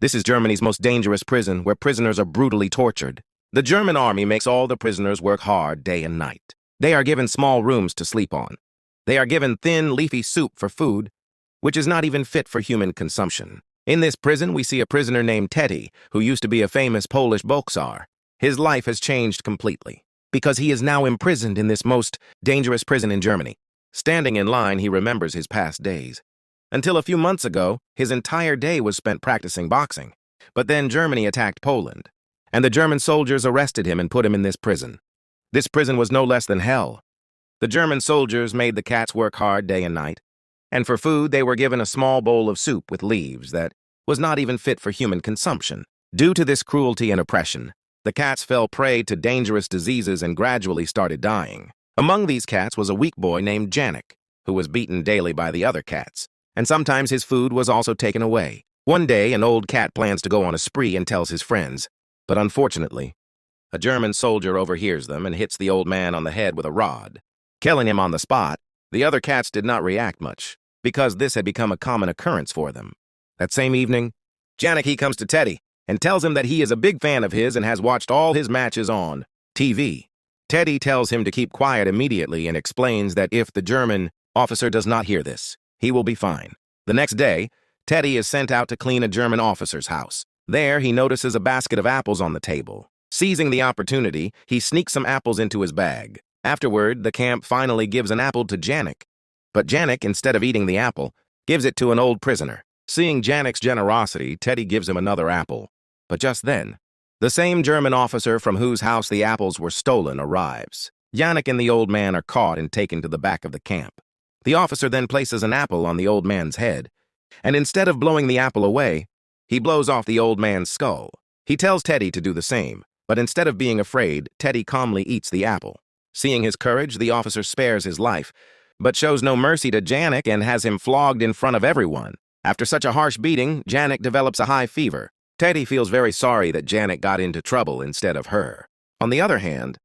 This is Germany's most dangerous prison, where prisoners are brutally tortured. The German army makes all the prisoners work hard day and night. They are given small rooms to sleep on. They are given thin, leafy soup for food, which is not even fit for human consumption. In this prison, we see a prisoner named Teddy, who used to be a famous Polish boxer. His life has changed completely, because he is now imprisoned in this most dangerous prison in Germany. Standing in line, he remembers his past days. Until a few months ago, his entire day was spent practicing boxing. But then Germany attacked Poland, and the German soldiers arrested him and put him in this prison. This prison was no less than hell. The German soldiers made the cats work hard day and night, and for food they were given a small bowl of soup with leaves that was not even fit for human consumption. Due to this cruelty and oppression, the cats fell prey to dangerous diseases and gradually started dying. Among these cats was a weak boy named Janek, who was beaten daily by the other cats, and sometimes his food was also taken away. One day, an old cat plans to go on a spree and tells his friends, but unfortunately, a German soldier overhears them and hits the old man on the head with a rod, killing him on the spot. The other cats did not react much, because this had become a common occurrence for them. That same evening, Janek comes to Teddy and tells him that he is a big fan of his and has watched all his matches on TV. Teddy tells him to keep quiet immediately and explains that if the German officer does not hear this, he will be fine. The next day, Teddy is sent out to clean a German officer's house. There, he notices a basket of apples on the table. Seizing the opportunity, he sneaks some apples into his bag. Afterward, the camp finally gives an apple to Janek. But Janek, instead of eating the apple, gives it to an old prisoner. Seeing Janek's generosity, Teddy gives him another apple. But just then, the same German officer from whose house the apples were stolen arrives. Janek and the old man are caught and taken to the back of the camp. The officer then places an apple on the old man's head, and instead of blowing the apple away, he blows off the old man's skull. He tells Teddy to do the same, but instead of being afraid, Teddy calmly eats the apple. Seeing his courage, the officer spares his life, but shows no mercy to Janek and has him flogged in front of everyone. After such a harsh beating, Janek develops a high fever. Teddy feels very sorry that Janek got into trouble instead of her. On the other hand,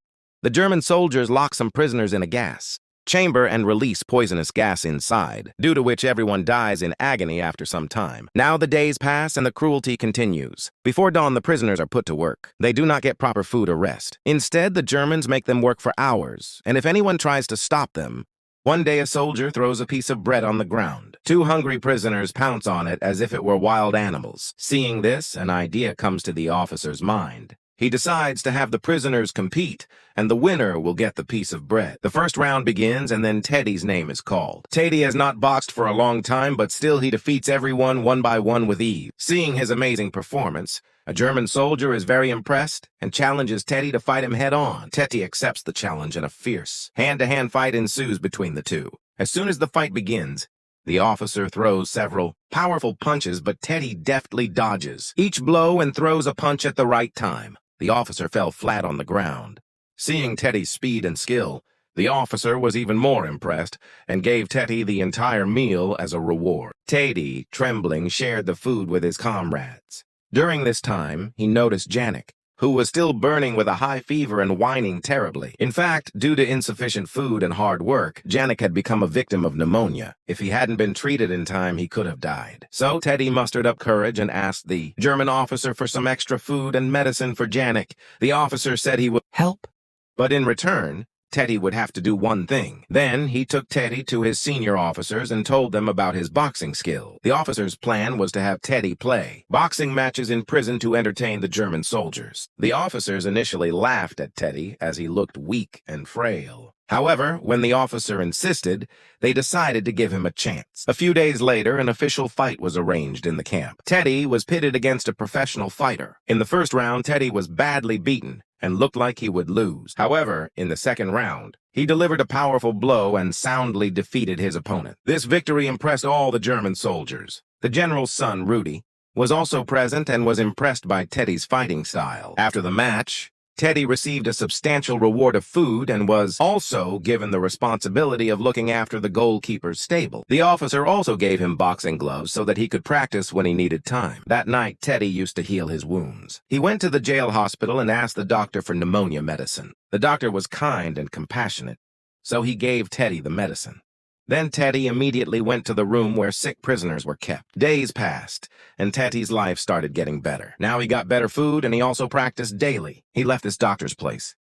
the German soldiers lock some prisoners in a gas chamber and release poisonous gas inside, due to which everyone dies in agony after some time. Now the days pass and the cruelty continues. Before dawn, the prisoners are put to work. They do not get proper food or rest. Instead, the Germans make them work for hours, and if anyone tries to stop them, one day a soldier throws a piece of bread on the ground. Two hungry prisoners pounce on it as if it were wild animals. Seeing this, an idea comes to the officer's mind. He decides to have the prisoners compete, and the winner will get the piece of bread. The first round begins, and then Teddy's name is called. Teddy has not boxed for a long time, but still he defeats everyone one by one with ease. Seeing his amazing performance, a German soldier is very impressed and challenges Teddy to fight him head-on. Teddy accepts the challenge, and a fierce hand-to-hand fight ensues between the two. As soon as the fight begins, the officer throws several powerful punches, but Teddy deftly dodges each blow and throws a punch at the right time. The officer fell flat on the ground. Seeing Teddy's speed and skill, the officer was even more impressed and gave Teddy the entire meal as a reward. Teddy, trembling, shared the food with his comrades. During this time, he noticed Janek, who was still burning with a high fever and whining terribly. In fact, due to insufficient food and hard work, Janek had become a victim of pneumonia. If he hadn't been treated in time, he could have died. So Teddy mustered up courage and asked the German officer for some extra food and medicine for Janek. The officer said he would help, but in return, Teddy would have to do one thing. Then he took Teddy to his senior officers and told them about his boxing skill. The officer's plan was to have Teddy play boxing matches in prison to entertain the German soldiers. The officers initially laughed at Teddy as he looked weak and frail. However, when the officer insisted, they decided to give him a chance. A few days later, an official fight was arranged in the camp. Teddy was pitted against a professional fighter. In the first round, Teddy was badly beaten and looked like he would lose. However, in the second round, he delivered a powerful blow and soundly defeated his opponent. This victory impressed all the German soldiers. The general's son, Rudy, was also present and was impressed by Teddy's fighting style. After the match, Teddy received a substantial reward of food and was also given the responsibility of looking after the goalkeeper's stable. The officer also gave him boxing gloves so that he could practice when he needed time. That night, Teddy used to heal his wounds. He went to the jail hospital and asked the doctor for pneumonia medicine. The doctor was kind and compassionate, so he gave Teddy the medicine. Then Teddy immediately went to the room where sick prisoners were kept. Days passed, and Teddy's life started getting better. Now he got better food, and he also practiced daily. He left this doctor's place.